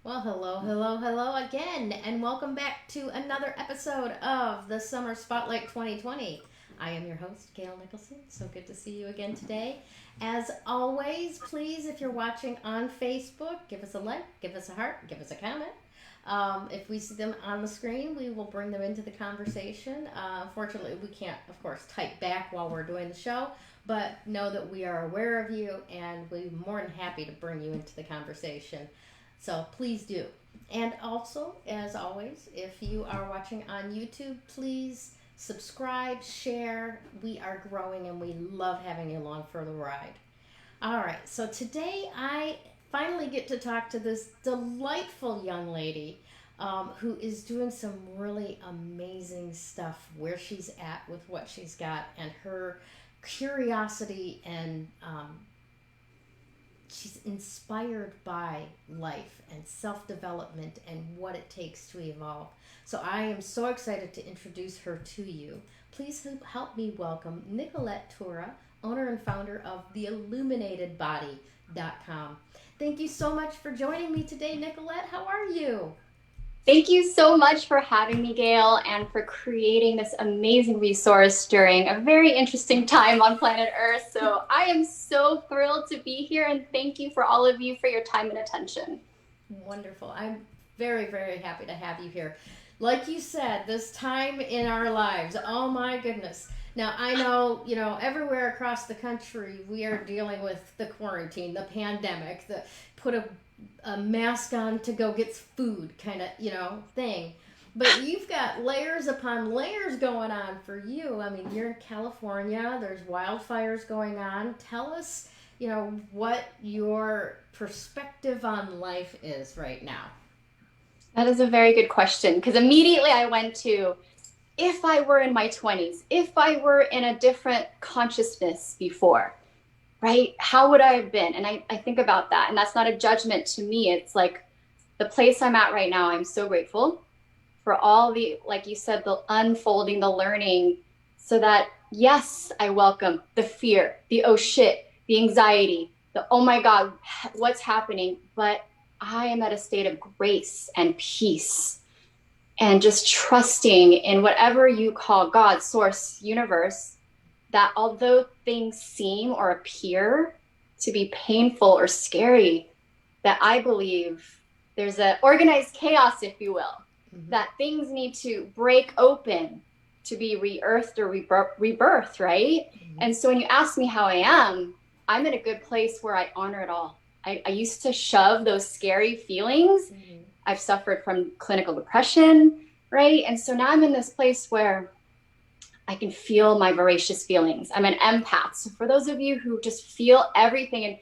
Well, hello again, and welcome back to another episode of the Summer Spotlight 2020. I am your host, Gayle Nicholson. So good to see you again today. As always, please, if you're watching on Facebook, give us a like, give us a heart, give us a comment. If we see them on the screen, we will bring them into the conversation. Unfortunately, we can't, of course, type back while we're doing the show, but know that we are aware of you and we're more than happy to bring you into the conversation. So please do. And also, as always, if you are watching on YouTube, please subscribe, share. We are growing and we love having you along for the ride. All right, so today I finally get to talk to this delightful young lady who is doing some really amazing stuff where she's at with what she's got and her curiosity and she's inspired by life and self-development and what it takes to evolve. So I am so excited to introduce her to you. Please help me welcome Nicolette Tura, owner and founder of theilluminatedbody.com. Thank you so much for joining me today, Nicolette. How are you? Thank you so much for having me, Gayle, and for creating this amazing resource during a very interesting time on planet Earth. So I am so thrilled to be here, and thank you for all of you for your time and attention. Wonderful. I'm very, very happy to have you here. Like you said, this time in our lives, oh my goodness. Now, I know, everywhere across the country, we are dealing with the quarantine, the pandemic, the put a mask on to go get food kind of, thing. But you've got layers upon layers going on for you. I mean, you're in California. There's wildfires going on. Tell us, what your perspective on life is right now. That is a very good question, because immediately I went to, if I were in my 20s, if I were in a different consciousness before, right? How would I have been? And I think about that. And that's not a judgment to me. It's like the place I'm at right now. I'm so grateful for all the, like you said, the unfolding, the learning, so that, yes, I welcome the fear, the oh shit, the anxiety, the oh my God, what's happening? But I am at a state of grace and peace and just trusting in whatever you call God, source, universe, that although things seem or appear to be painful or scary, that I believe there's an organized chaos, if you will, that things need to break open to be re-earthed or rebirth, right? And so when you ask me how I am, I'm in a good place where I honor it all. I used to shove those scary feelings. I've suffered from clinical depression, right? And so now I'm in this place where I can feel my voracious feelings. I'm an empath. So for those of you who just feel everything and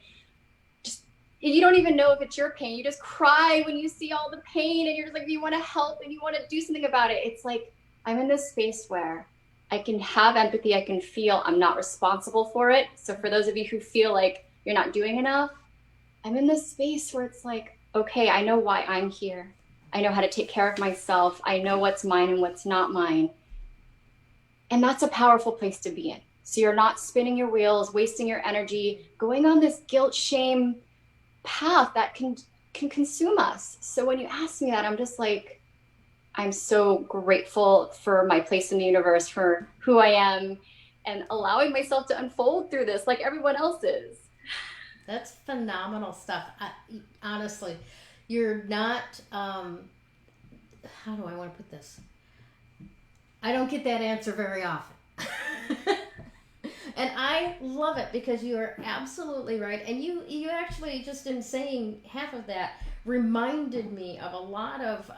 just, you don't even know if it's your pain, you just cry when you see all the pain and you're just like, you want to help and you want to do something about it. It's like, I'm in this space where I can have empathy. I can feel I'm not responsible for it. So for those of you who feel like you're not doing enough, I'm in this space where it's like, okay, I know why I'm here. I know how to take care of myself. I know what's mine and what's not mine. And that's a powerful place to be in. So you're not spinning your wheels, wasting your energy, going on this guilt, shame path that can consume us. So when you ask me that, I'm just like, I'm so grateful for my place in the universe, for who I am, and allowing myself to unfold through this like everyone else is. That's phenomenal stuff. Honestly, you're not, how do I want to put this? I don't get that answer very often. And I love it because you are absolutely right. And you actually, just in saying half of that, reminded me of a lot of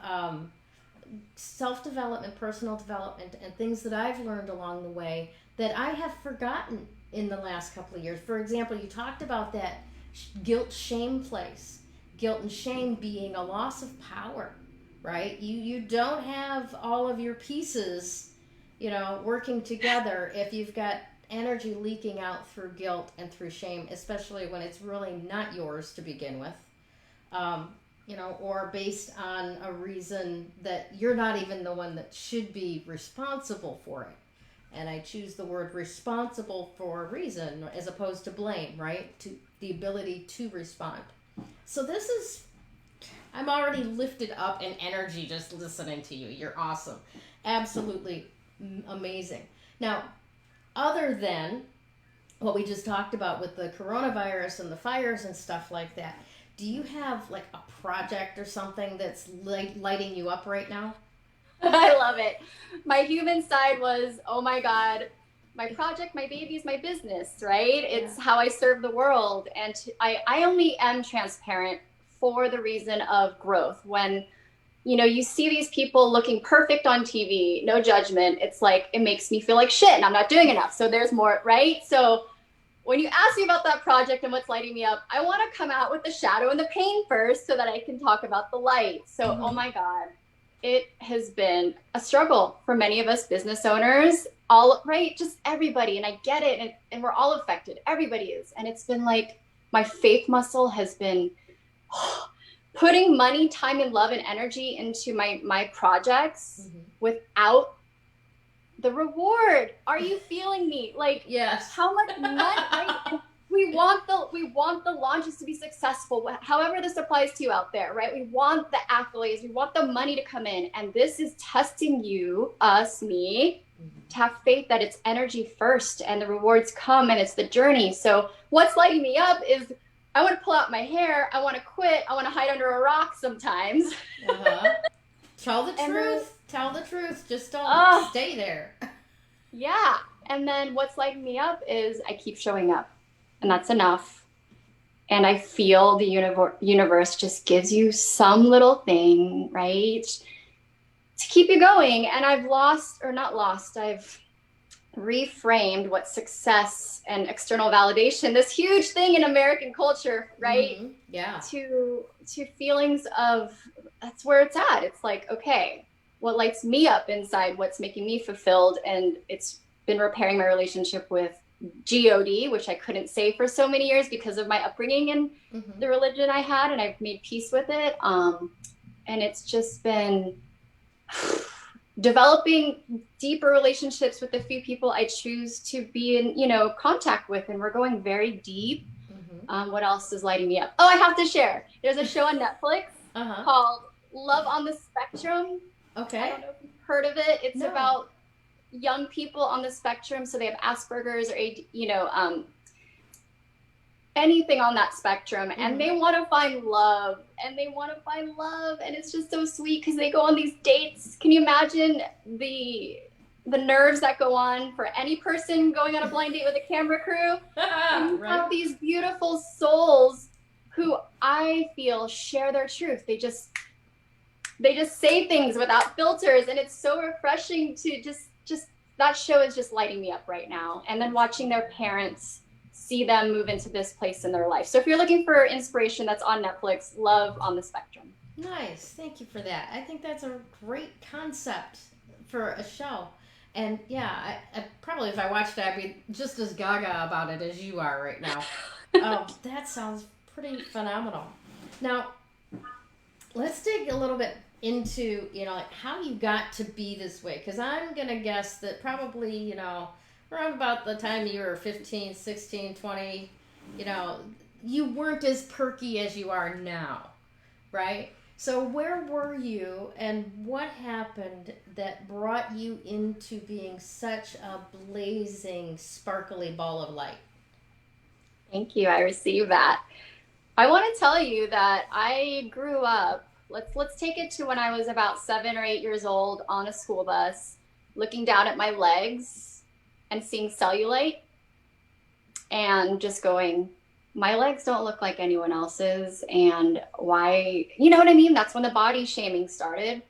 self-development, personal development, and things that I've learned along the way that I have forgotten in the last couple of years. For example, you talked about that guilt shame place. Guilt and shame being a loss of power, right? You don't have all of your pieces, working together if you've got energy leaking out through guilt and through shame, especially when it's really not yours to begin with. Or based on a reason that you're not even the one that should be responsible for it. And I choose the word responsible for a reason as opposed to blame, right? To the ability to respond. So this is I'm already lifted up in energy just listening to you. You're awesome. Absolutely amazing. Now, other than what we just talked about with the coronavirus and the fires and stuff like that, do you have like a project or something that's lighting you up right now? I love it. My human side was, oh my God, my project, my baby is my business, right? It's how I serve the world. And I only am transparent for the reason of growth. When, you see these people looking perfect on TV, no judgment. It's like, it makes me feel like shit and I'm not doing enough. So there's more, right? So when you ask me about that project and what's lighting me up, I want to come out with the shadow and the pain first so that I can talk about the light. So, oh my God, it has been a struggle for many of us business owners, all right, just everybody. And I get it. And we're all affected. Everybody is. And it's been like my faith muscle has been putting money, time, and love and energy into my projects without the reward. Are you feeling me? Like, yes. How much money? Right? We want the launches to be successful. However this applies to you out there, right? We want the accolades. We want the money to come in, and this is testing you, us, me, to have faith that it's energy first, and the rewards come, and it's the journey. So what's lighting me up is I want to pull out my hair. I want to quit. I want to hide under a rock sometimes. Tell the truth. Tell the truth. Just don't stay there. Yeah. And then what's lighting me up is I keep showing up, and that's enough. And I feel the universe just gives you some little thing, right, to keep you going. And I've I've reframed what success and external validation, this huge thing in American culture, right? To feelings of, that's where it's at. It's like, okay, what lights me up inside, what's making me fulfilled. And it's been repairing my relationship with God, which I couldn't say for so many years because of my upbringing and the religion I had, and I've made peace with it. And it's just been developing deeper relationships with the few people I choose to be in, contact with, and we're going very deep. What else is lighting me up? Oh, I have to share. There's a show on Netflix called Love on the Spectrum. Okay. I don't know if you've heard of it. It's about young people on the spectrum. So they have Asperger's or, anything on that spectrum, and they want to find love, and it's just so sweet because they go on these dates. Can you imagine the nerves that go on for any person going on a blind date with a camera crew? And you have these beautiful souls who I feel share their truth. They just say things without filters, and it's so refreshing to just that show is just lighting me up right now. And then watching their parents see them move into this place in their life. So if you're looking for inspiration, that's on Netflix, Love on the Spectrum. Nice. Thank you for that. I think that's a great concept for a show. And yeah, I probably, if I watched it, I'd be just as gaga about it as you are right now. That sounds pretty phenomenal. Now, let's dig a little bit into, like how you got to be this way. Because I'm going to guess that probably, around about the time you were 15, 16, 20, you weren't as perky as you are now, right? So where were you, and what happened that brought you into being such a blazing, sparkly ball of light? Thank you. I received that. I want to tell you that I grew up, let's take it to when I was about 7 or 8 years old on a school bus, looking down at my legs and seeing cellulite and just going, my legs don't look like anyone else's. And why, you know what I mean? That's when the body shaming started.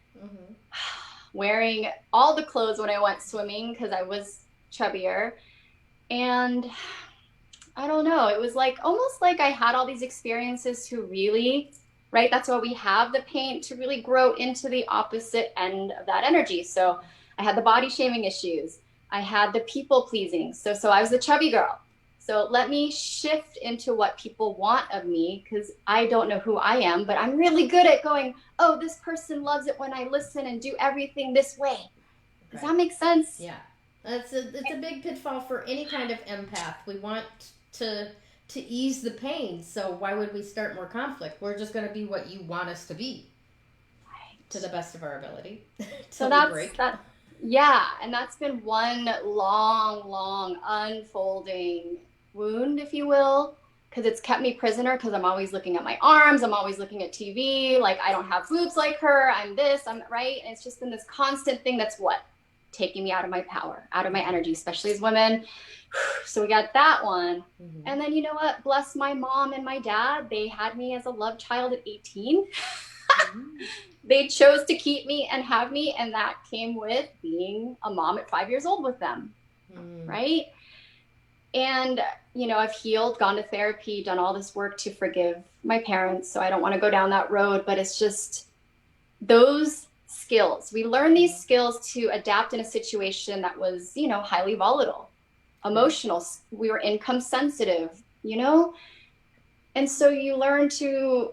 Wearing all the clothes when I went swimming because I was chubbier. And I don't know, it was like almost like I had all these experiences to really, right? That's why we have the paint, to really grow into the opposite end of that energy. So I had the body shaming issues. I had the people pleasing. So I was the chubby girl. So let me shift into what people want of me, because I don't know who I am, but I'm really good at going, oh, this person loves it when I listen and do everything this way. Does that make sense? Yeah. It's a big pitfall for any kind of empath. We want to to ease the pain. So why would we start more conflict? We're just going to be what you want us to be, to the best of our ability. So that. Yeah, and that's been one long unfolding wound, if you will, because it's kept me prisoner, because I'm always looking at my arms, I'm always looking at TV, like I don't have boobs like her, I'm this, I'm right. And it's just been this constant thing that's what? Taking me out of my power, out of my energy, especially as women. So we got that one. Mm-hmm. And then, you know what? Bless my mom and my dad. They had me as a love child at 18. Mm-hmm. They chose to keep me and have me, and that came with being a mom at 5 years old with them, right? And, you know, I've healed, gone to therapy, done all this work to forgive my parents, so I don't want to go down that road, but it's just those skills. We learn these skills to adapt in a situation that was, you know, highly volatile, emotional. We were income sensitive, you know? And so you learn to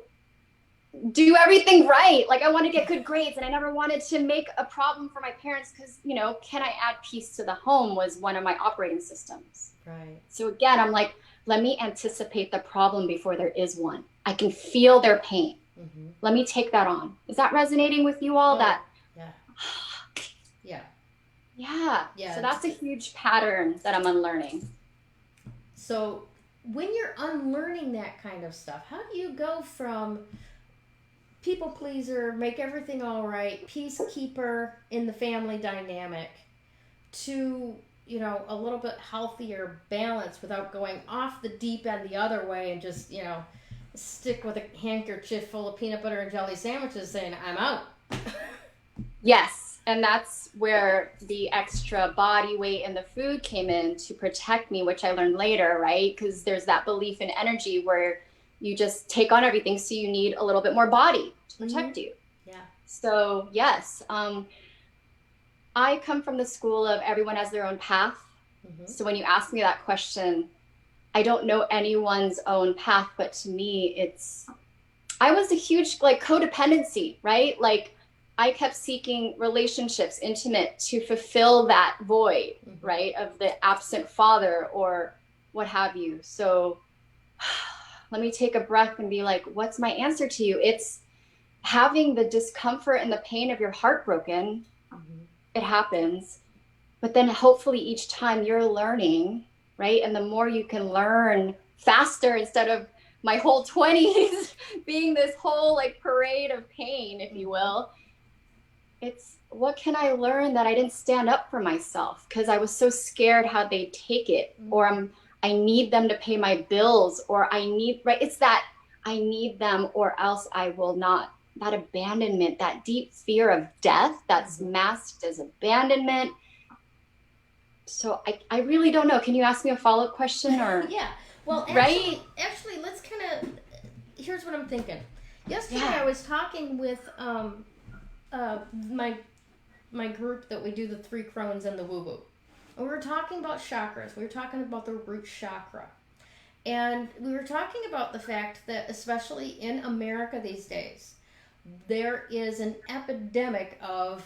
do everything right. Like I want to get good grades, and I never wanted to make a problem for my parents because, you know, can I add peace to the home was one of my operating systems. Right. So again, I'm like, let me anticipate the problem before there is one. I can feel their pain. Mm-hmm. Let me take that on. Is that resonating with you all? Yeah. Yeah. So that's a huge pattern that I'm unlearning. So when you're unlearning that kind of stuff, how do you go from people pleaser, make everything all right, peacekeeper in the family dynamic, to, you know, a little bit healthier balance without going off the deep end the other way and just, you know, stick with a handkerchief full of peanut butter and jelly sandwiches saying, I'm out. Yes. And that's where the extra body weight and the food came in to protect me, which I learned later, right? Because there's that belief in energy where you just take on everything. So you need a little bit more body to protect you. Yeah. So yes, I come from the school of everyone has their own path. Mm-hmm. So when you ask me that question, I don't know anyone's own path, but to me, I was a huge like codependency, right? Like I kept seeking relationships, intimate, to fulfill that void, mm-hmm. right? Of the absent father or what have you. So let me take a breath and be like, what's my answer to you? It's having the discomfort and the pain of your heart broken. Mm-hmm. It happens. But then hopefully each time you're learning, right? And the more you can learn faster instead of my whole 20s being this whole like parade of pain, if you will, it's what can I learn that I didn't stand up for myself because I was so scared how they take it, mm-hmm. or I need them to pay my bills, or it's that I need them or else I will not. That abandonment, that deep fear of death that's mm-hmm. masked as abandonment. So I really don't know. Can you ask me a follow-up question or? Yeah. Well, actually, let's kind of, here's what I'm thinking. Yesterday I was talking with my group that we do the 3 crones and the woo-woo. And we were talking about chakras. We were talking about the root chakra. And we were talking about the fact that, especially in America these days, there is an epidemic of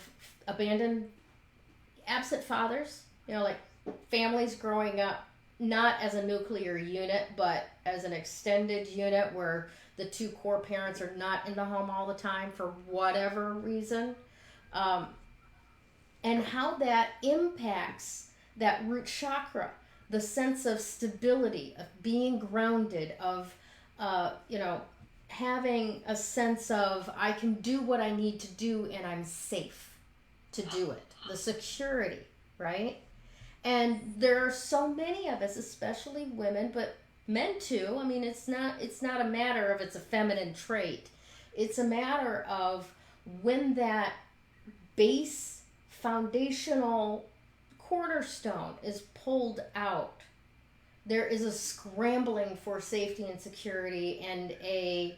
absent fathers, you know, like families growing up not as a nuclear unit, but as an extended unit where the 2 core parents are not in the home all the time for whatever reason. And how that impacts that root chakra, the sense of stability, of being grounded, of, having a sense of I can do what I need to do and I'm safe to do it. The security, right? And there are so many of us, especially women, but men too. I mean, it's not a matter of it's a feminine trait. It's a matter of when that base foundational cornerstone is pulled out, there is a scrambling for safety and security and a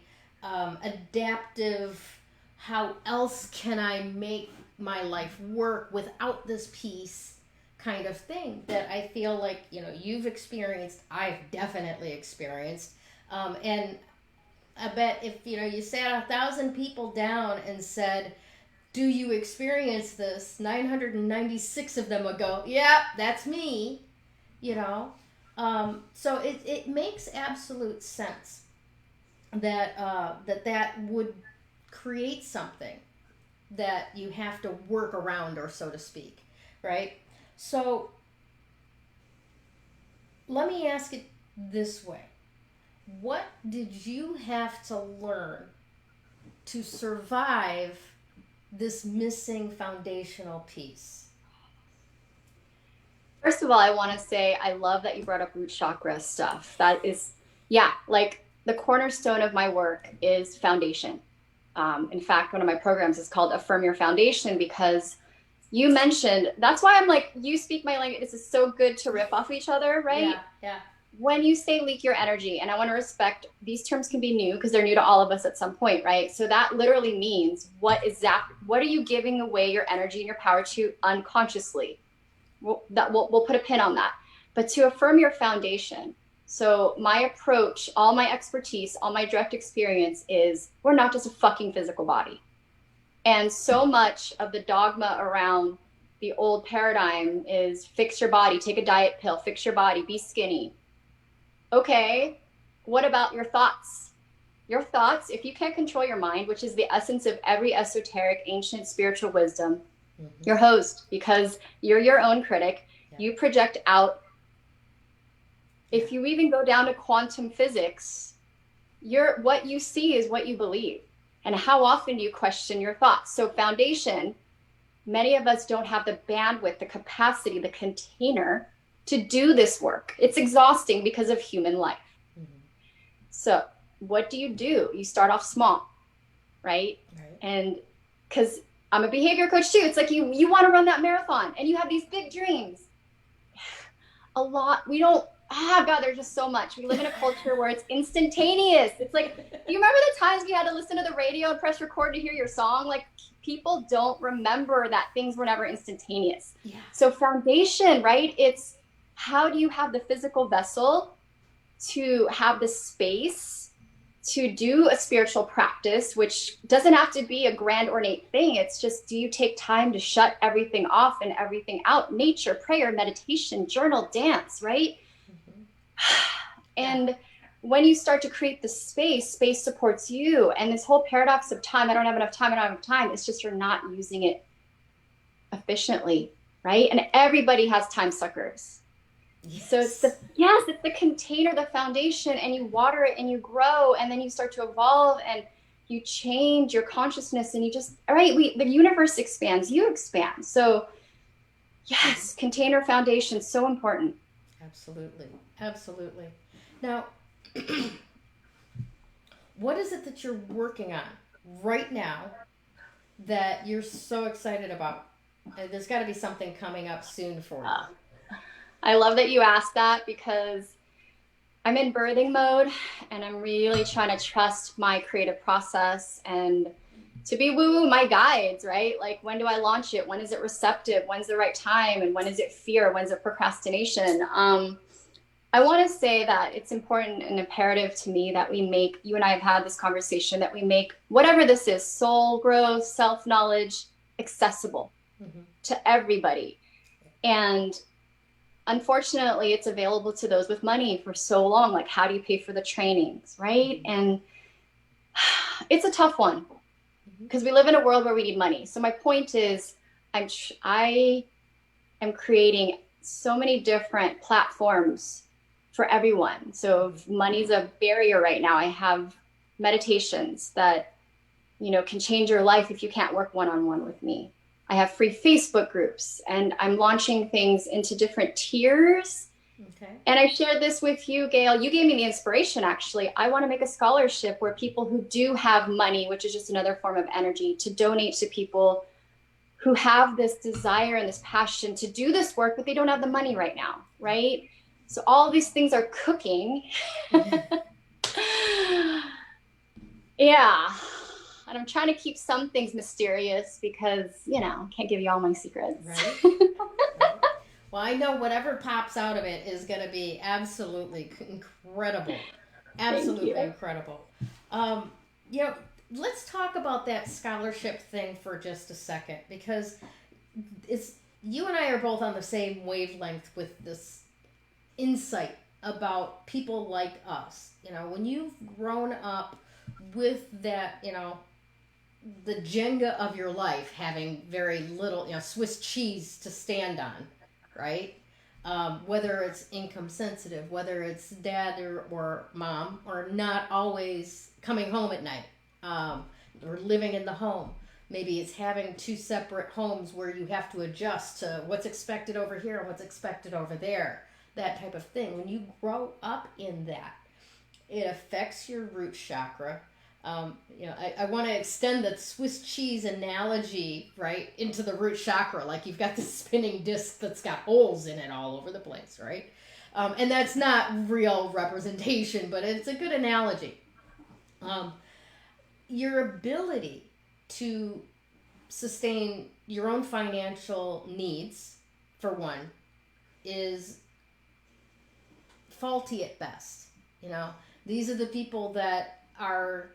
adaptive, how else can I make my life work without this piece kind of thing that I feel like, you've experienced, I've definitely experienced. And I bet if, you sat 1,000 people down and said, do you experience this? 996 of them would go, yeah, that's me, So it makes absolute sense that that would create something that you have to work around, or so to speak, right? So let me ask it this way. What did you have to learn to survive this missing foundational piece? First of all, I want to say I love that you brought up root chakra stuff. That is, yeah, like the cornerstone of my work is foundation. In fact, one of my programs is called Affirm Your Foundation, because you mentioned, that's why I'm like, you speak my language. This is so good to riff off each other, right? Yeah, yeah. When you say leak your energy, and I want to respect, these terms can be new because they're new to all of us at some point, right? So that literally means what are you giving away your energy and your power to unconsciously? We'll put a pin on that. But to affirm your foundation. So my approach, all my expertise, all my direct experience is we're not just a fucking physical body. And so much of the dogma around the old paradigm is fix your body, take a diet pill, fix your body, be skinny. Okay, what about your thoughts? Your thoughts, if you can't control your mind, which is the essence of every esoteric, ancient spiritual wisdom, you're hosed, because you're your own critic. Yeah. You project out. If you even go down to quantum physics, what you see is what you believe. And how often do you question your thoughts? So foundation, many of us don't have the bandwidth, the capacity, the container to do this work. It's exhausting because of human life. So what do? You start off small, right? And because I'm a behavior coach too. It's like you want to run that marathon and you have these big dreams. God, there's just so much. We live in a culture where it's instantaneous. It's like, do you remember the times we had to listen to the radio and press record to hear your song? Like, people don't remember that things were never instantaneous. Yeah. So foundation, right? It's how do you have the physical vessel to have the space to do a spiritual practice, which doesn't have to be a grand ornate thing. It's just, do you take time to shut everything off and everything out? Nature, prayer, meditation, journal, dance, right? And when you start to create the space supports you. And this whole paradox of time, I don't have enough time, it's just you're not using it efficiently, right? And everybody has time suckers. Yes. So it's the container, the foundation, and you water it and you grow, and then you start to evolve and you change your consciousness, and you just, all right, the universe expands, you expand. So yes, container foundation, so important. Absolutely. Absolutely. Now, what is it that you're working on right now that you're so excited about? There's got to be something coming up soon for you. I love that you asked that, because I'm in birthing mode and I'm really trying to trust my creative process and to be woo-woo my guides, right? Like, when do I launch it? When is it receptive? When's the right time? And when is it fear? When's it procrastination? I want to say that it's important and imperative to me that we make, you and I have had this conversation, that we make whatever this is, soul growth, self-knowledge, accessible to everybody. And unfortunately, it's available to those with money for so long. Like, how do you pay for the trainings, right? And it's a tough one because we live in a world where we need money. So my point is, I am creating so many different platforms for everyone. So if money's a barrier right now, I have meditations that, can change your life if you can't work one-on-one with me. I have free Facebook groups, and I'm launching things into different tiers. Okay. And I shared this with you, Gayle. You gave me the inspiration, actually. I want to make a scholarship where people who do have money, which is just another form of energy, to donate to people who have this desire and this passion to do this work, but they don't have the money right now, right? So all these things are cooking. Yeah. And I'm trying to keep some things mysterious because, I can't give you all my secrets. Right. Right. Well, I know whatever pops out of it is going to be absolutely incredible. Absolutely incredible. Let's talk about that scholarship thing for just a second, because you and I are both on the same wavelength with this insight about people like us. When you've grown up with that, the Jenga of your life having very little, Swiss cheese to stand on, right? Whether it's income sensitive, whether it's dad or mom, or not always coming home at night, or living in the home. Maybe it's having two separate homes where you have to adjust to what's expected over here and what's expected over there, that type of thing. When you grow up in that, it affects your root chakra. I want to extend the Swiss cheese analogy, right, into the root chakra. Like you've got this spinning disc that's got holes in it all over the place, right? And that's not real representation, but it's a good analogy. Your ability to sustain your own financial needs, for one, is faulty at best. These are the people that are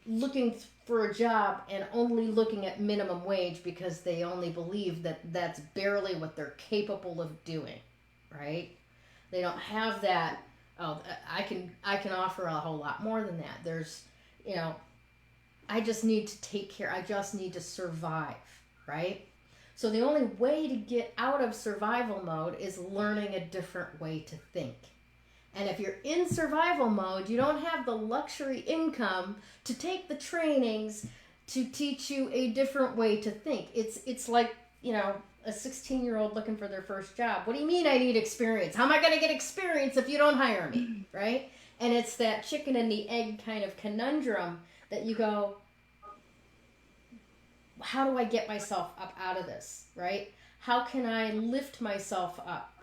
looking for a job and only looking at minimum wage because they only believe that that's barely what they're capable of doing, right? They don't have that, I can offer a whole lot more than that. There's, I just need to take care, I just need to survive, right? So the only way to get out of survival mode is learning a different way to think. And if you're in survival mode, you don't have the luxury income to take the trainings to teach you a different way to think. It's like, a 16-year-old looking for their first job. What do you mean I need experience? How am I going to get experience if you don't hire me, right? And it's that chicken and the egg kind of conundrum that you go, how do I get myself up out of this, right? How can I lift myself up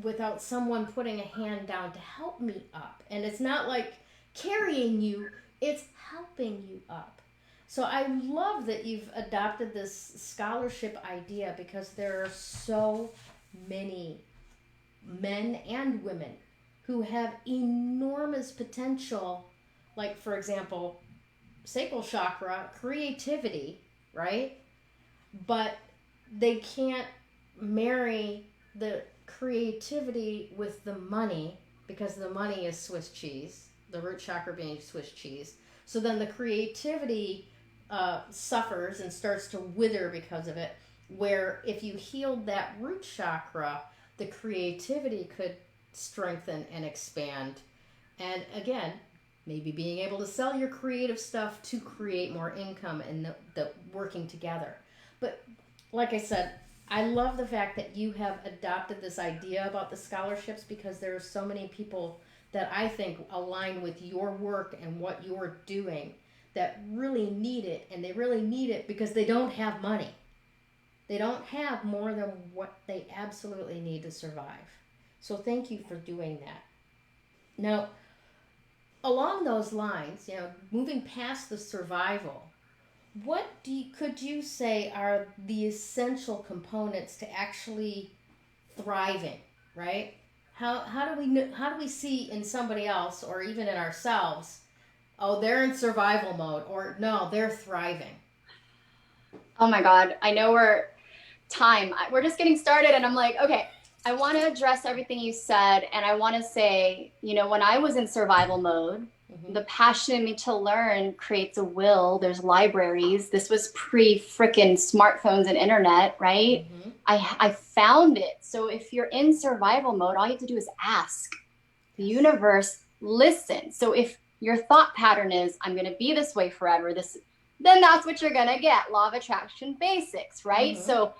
without someone putting a hand down to help me up? And it's not like carrying you, it's helping you up. So I love that you've adopted this scholarship idea, because there are so many men and women who have enormous potential, like, for example, sacral chakra, creativity, right? But they can't marry the creativity with the money, because the money is Swiss cheese, the root chakra being Swiss cheese. So then the creativity suffers and starts to wither because of it, where if you healed that root chakra, the creativity could strengthen and expand. And again, maybe being able to sell your creative stuff to create more income, and the working together. But like I said, I love the fact that you have adopted this idea about the scholarships, because there are so many people that I think align with your work and what you're doing that really need it. And they really need it because they don't have money. They don't have more than what they absolutely need to survive. So thank you for doing that. Now, along those lines, moving past the survival, what could you say are the essential components to actually thriving, right? How do we see in somebody else, or even in ourselves, oh, they're in survival mode, or no, they're thriving? Oh my God, I know we're just getting started, and I'm like, okay, I want to address everything you said, and I want to say, when I was in survival mode, the passion in me to learn creates a will. There's libraries. This was pre-frickin' smartphones and internet, right? I found it. So if you're in survival mode, all you have to do is ask. The universe listens. So if your thought pattern is, I'm going to be this way forever, then that's what you're going to get. Law of attraction basics, right? So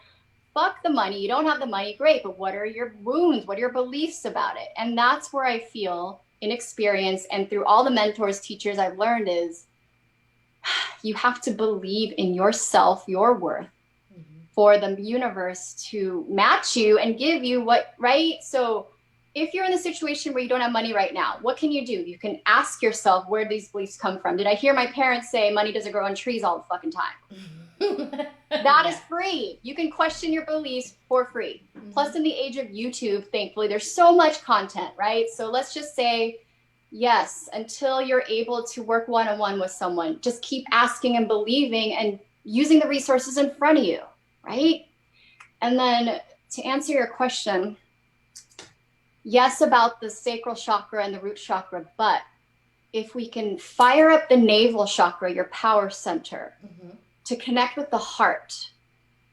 fuck the money. You don't have the money, great. But what are your wounds? What are your beliefs about it? And that's where I feel, in experience and through all the mentors, teachers I've learned, is you have to believe in yourself, your worth, for the universe to match you and give you what, right? So if you're in the situation where you don't have money right now, what can you do? You can ask yourself, where these beliefs come from. Did I hear my parents say money doesn't grow on trees all the fucking time? That is free. You can question your beliefs for free. Plus, in the age of YouTube, thankfully, there's so much content, right? So let's just say, yes, until you're able to work one-on-one with someone, just keep asking and believing and using the resources in front of you, right? And then to answer your question, yes, about the sacral chakra and the root chakra, but if we can fire up the navel chakra, your power center, to connect with the heart,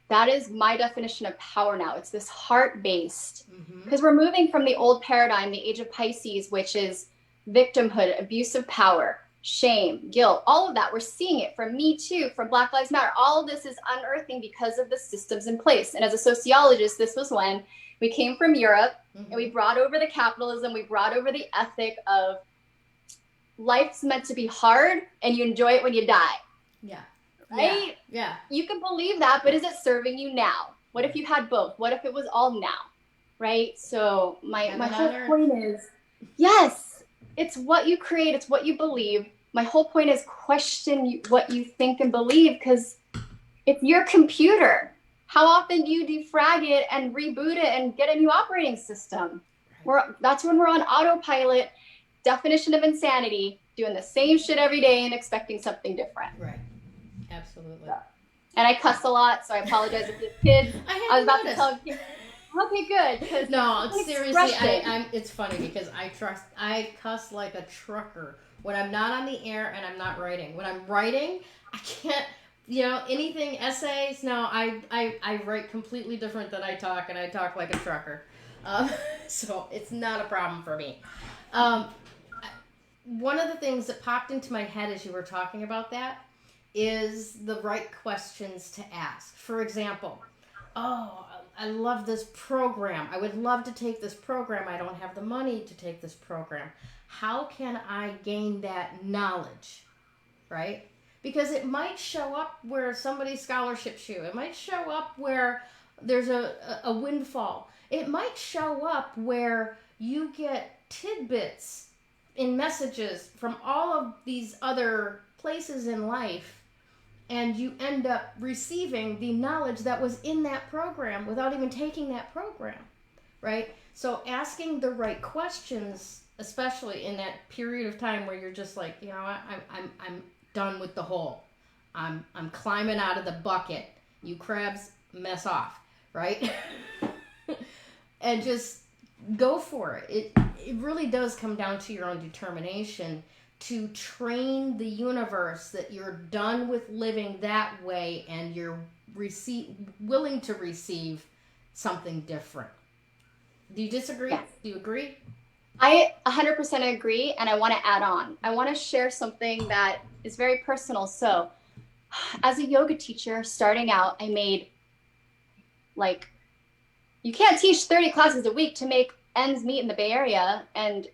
that is my definition of power now. It's this heart-based, because we're moving from the old paradigm, the age of Pisces, which is victimhood, abuse of power, shame, guilt, all of that. We're seeing it from Me Too, from Black Lives Matter. All of this is unearthing because of the systems in place. And as a sociologist, this was when we came from Europe and we brought over the capitalism, we brought over the ethic of life's meant to be hard and you enjoy it when you die. Yeah. Right? Yeah. You can believe that, but is it serving you now? What if you had both? What if it was all now? Right? So my whole point is, yes, it's what you create, it's what you believe. My whole point is question what you think and believe, because it's your computer. How often do you defrag it and reboot it and get a new operating system? That's when we're on autopilot, definition of insanity, doing the same shit every day and expecting something different. Right. Absolutely. So, and I cuss a lot, so I apologize if you have kids. I was about to tell you. Okay, good. No, seriously, it's funny because I cuss like a trucker when I'm not on the air and I'm not writing. When I'm writing, I can't, anything, essays. No, I write completely different than I talk, and I talk like a trucker. So it's not a problem for me. One of the things that popped into my head as you were talking about that is the right questions to ask. For example, I love this program. I would love to take this program. I don't have the money to take this program. How can I gain that knowledge, right? Because it might show up where somebody's scholarships you. It might show up where there's a windfall. It might show up where you get tidbits in messages from all of these other places in life, and you end up receiving the knowledge that was in that program without even taking that program, right? So asking the right questions, especially in that period of time where you're just like, I'm done with the hole. I'm climbing out of the bucket. You crabs, mess off, right? And just go for it. It really does come down to your own determination to train the universe that you're done with living that way and you're willing to receive something different. Do you disagree? Yes. Do you agree? I 100% agree, and I want to add on. I want to share something that is very personal. So, as a yoga teacher, starting out, I made, you can't teach 30 classes a week to make ends meet in the Bay Area. And,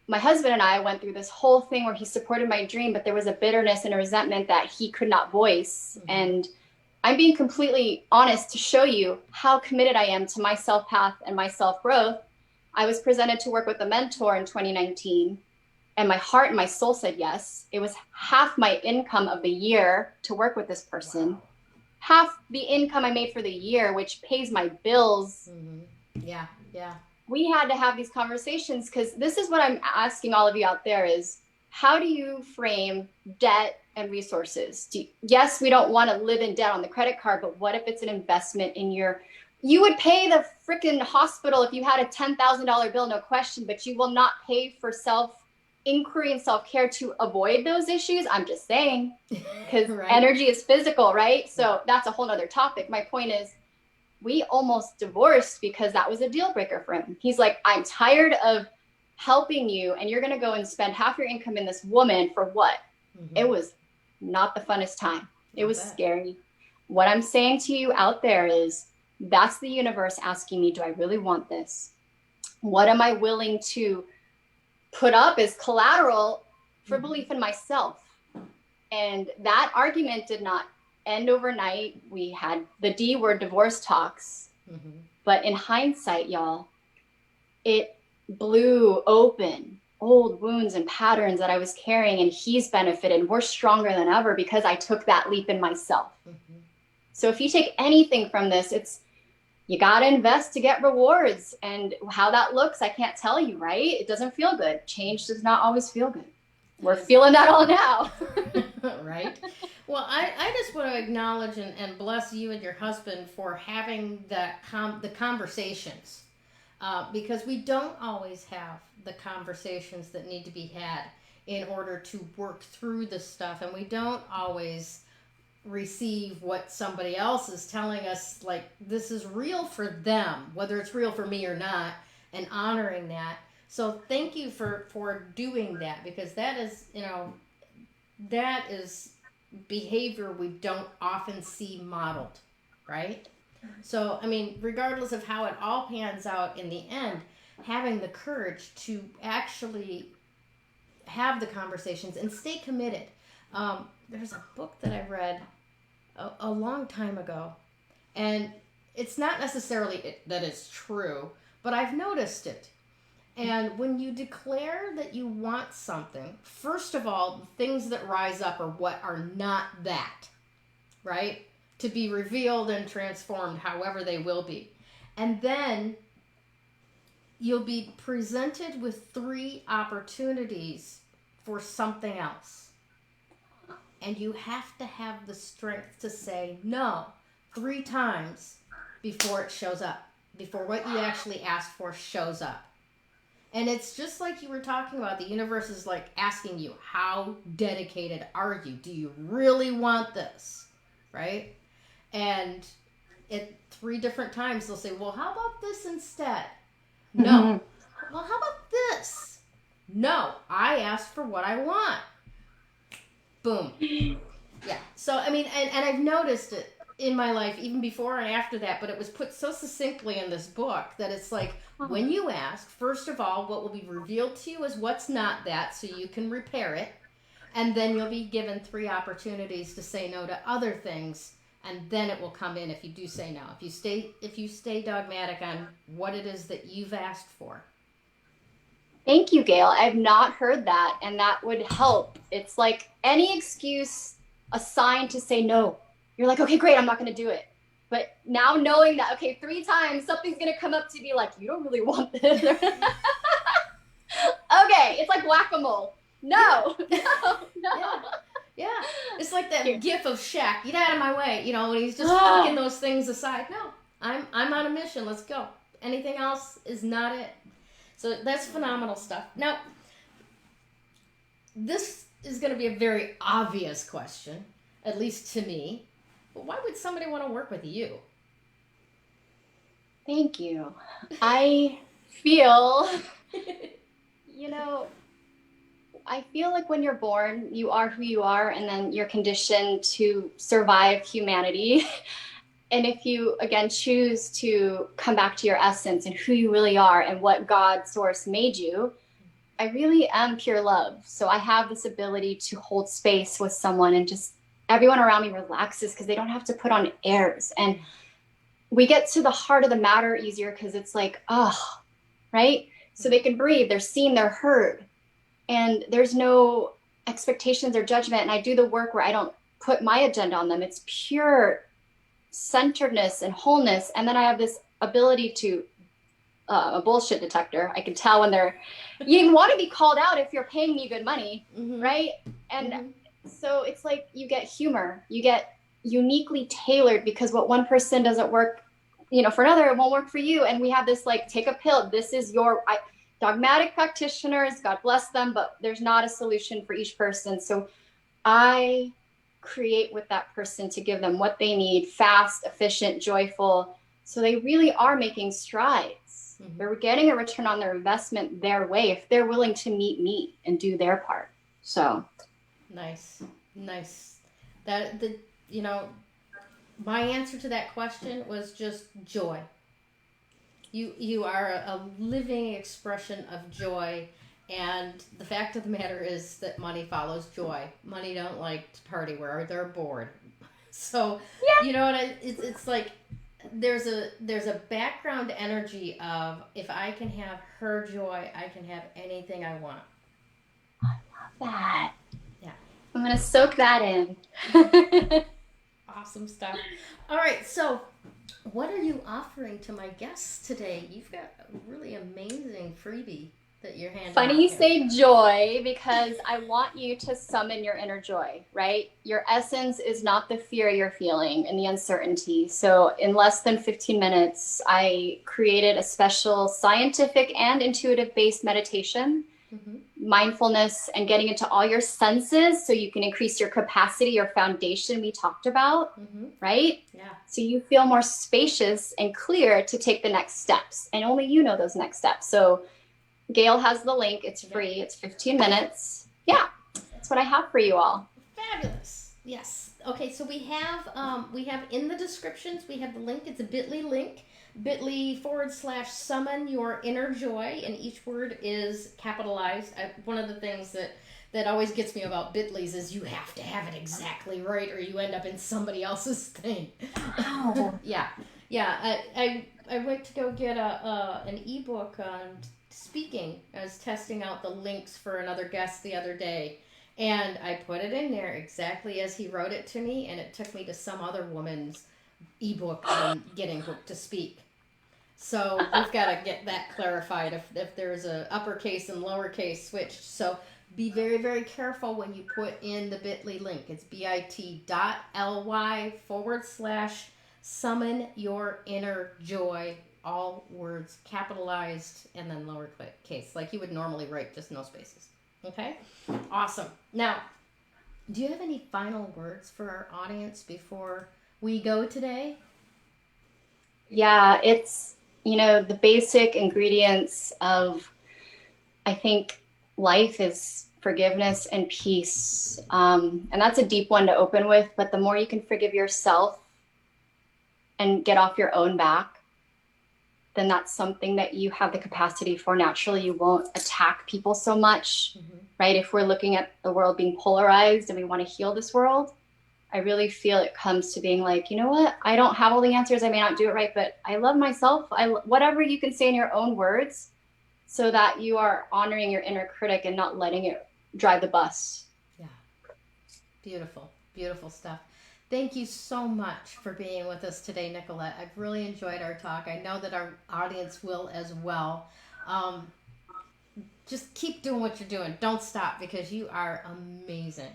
my husband and I went through this whole thing where he supported my dream, but there was a bitterness and a resentment that he could not voice. And I'm being completely honest to show you how committed I am to my self-path and my self-growth. I was presented to work with a mentor in 2019, and my heart and my soul said yes. It was half my income of the year to work with this person. Wow. Half the income I made for the year, which pays my bills. Yeah. We had to have these conversations, because this is what I'm asking all of you out there is, how do you frame debt and resources? Yes, we don't want to live in debt on the credit card, but what if it's an investment in you would pay the freaking hospital if you had a $10,000 bill, no question, but you will not pay for self-inquiry and self-care to avoid those issues. I'm just saying, because energy is physical, right? So that's a whole nother topic. My point is, we almost divorced because that was a deal breaker for him. He's like, I'm tired of helping you, and you're going to go and spend half your income in this woman for what? It was not the funnest time. It was scary. What I'm saying to you out there is, that's the universe asking me, do I really want this? What am I willing to put up as collateral for belief in myself? And that argument did not end overnight. We had the D word, divorce talks. But in hindsight, y'all, it blew open old wounds and patterns that I was carrying, and he's benefited. We're stronger than ever because I took that leap in myself. So if you take anything from this, it's, you got to invest to get rewards. And how that looks, I can't tell you, right? It doesn't feel good. Change does not always feel good. We're feeling that all now. Right. Well, I just want to acknowledge and bless you and your husband for having the conversations because we don't always have the conversations that need to be had in order to work through the stuff, and we don't always receive what somebody else is telling us, like this is real for them, whether it's real for me or not, and honoring that. So thank you for doing that, because that is, that is behavior we don't often see modeled, right? So, I mean, regardless of how it all pans out in the end, having the courage to actually have the conversations and stay committed. There's a book that I read a long time ago, and it's not necessarily that it's true, but I've noticed it. And when you declare that you want something, first of all, the things that rise up are what are not that, right? To be revealed and transformed however they will be. And then you'll be presented with 3 opportunities for something else. And you have to have the strength to say no 3 times before it shows up, before what you actually asked for shows up. And it's just like you were talking about, the universe is like asking you, how dedicated are you? Do you really want this? Right? And at 3 different times they'll say, well, how about this instead? No. Well, how about this? No, I asked for what I want. Boom. Yeah. So, I mean, and I've noticed it in my life, even before and after that, but it was put so succinctly in this book that it's like, when you ask, first of all, what will be revealed to you is what's not that, so you can repair it. And then you'll be given 3 opportunities to say no to other things, and then it will come in if you do say no. If you stay dogmatic on what it is that you've asked for. Thank you, Gayle. I've not heard that, and that would help. It's like any excuse assigned to say no. You're like, okay, great, I'm not going to do it. But now knowing that, okay, 3 times, something's going to come up to be like, you don't really want this. Okay, it's like whack-a-mole. No. Yeah. It's like that gif of Shaq. Get out of my way. When he's just flicking those things aside. No, I'm on a mission. Let's go. Anything else is not it. So that's phenomenal stuff. Now, this is going to be a very obvious question, at least to me. But why would somebody want to work with you? Thank you. I feel, I feel like when you're born, you are who you are, and then you're conditioned to survive humanity. And if you, again, choose to come back to your essence and who you really are and what God source made you, I really am pure love. So I have this ability to hold space with someone, and just everyone around me relaxes because they don't have to put on airs. And we get to the heart of the matter easier because it's like, right? So they can breathe, they're seen, they're heard. And there's no expectations or judgment. And I do the work where I don't put my agenda on them. It's pure centeredness and wholeness. And then I have this ability to, a bullshit detector. I can tell when you want to be called out if you're paying me good money, right? And so it's like you get humor, you get uniquely tailored, because what one person doesn't work, for another, it won't work for you. And we have this like, take a pill. This is dogmatic practitioners, God bless them, but there's not a solution for each person. So I create with that person to give them what they need, fast, efficient, joyful. So they really are making strides. They're getting a return on their investment their way if they're willing to meet me and do their part. So nice. My answer to that question was just joy. You are a living expression of joy, and the fact of the matter is that money follows joy. Money don't like to party where they're bored. So it's like there's a background energy of, if I can have her joy, I can have anything I want. I love that. Yeah, I'm gonna soak that in. Awesome stuff. All right, so what are you offering to my guests today? You've got a really amazing freebie that you're handing Funny out you here? say joy, because I want you to summon your inner joy, right? Your essence is not the fear you're feeling and the uncertainty. So in less than 15 minutes, I created a special scientific and intuitive based meditation, mindfulness, and getting into all your senses so you can increase your capacity, your foundation we talked about, right? Yeah. So you feel more spacious and clear to take the next steps. And only you know those next steps. So Gayle has the link. It's free. It's 15 minutes. Yeah, that's what I have for you all. Fabulous. Yes. Okay, so we have in the descriptions, we have the link. It's a bit.ly link, bit.ly/summon your inner joy, and each word is capitalized. One of the things that always gets me about bit.lys is you have to have it exactly right or you end up in somebody else's thing. Wow. Yeah. I went to go get an ebook on speaking. I was testing out the links for another guest the other day, and I put it in there exactly as he wrote it to me, and it took me to some other woman's ebook on getting booked to speak. So we've got to get that clarified if there's a uppercase and lowercase switched. So be very, very careful when you put in the bit.ly link. It's bit.ly/summon your inner joy, all words capitalized and then lowercase, like you would normally write, just no spaces. Okay? Awesome. Now, do you have any final words for our audience before we go today? Yeah, it's, the basic ingredients of, I think, life is forgiveness and peace. And that's a deep one to open with, but the more you can forgive yourself and get off your own back, then that's something that you have the capacity for naturally. You won't attack people so much, right? If we're looking at the world being polarized and we want to heal this world, I really feel it comes to being like, you know what? I don't have all the answers. I may not do it right, but I love myself. Whatever you can say in your own words, so that you are honoring your inner critic and not letting it drive the bus. Yeah. Beautiful, beautiful stuff. Thank you so much for being with us today, Nicolette. I've really enjoyed our talk. I know that our audience will as well. Just keep doing what you're doing. Don't stop, because you are amazing.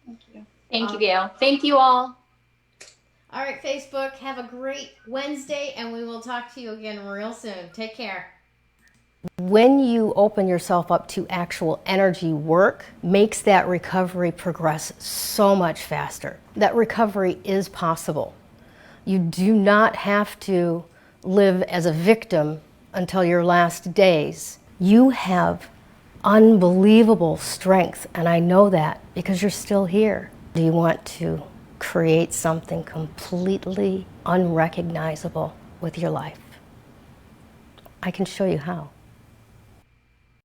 Thank you. Thank you, Gayle. Thank you all. All right, Facebook, have a great Wednesday, and we will talk to you again real soon. Take care. When you open yourself up to actual energy work, makes that recovery progress so much faster. That recovery is possible. You do not have to live as a victim until your last days. You have unbelievable strength, and I know that because you're still here. Do you want to create something completely unrecognizable with your life? I can show you how.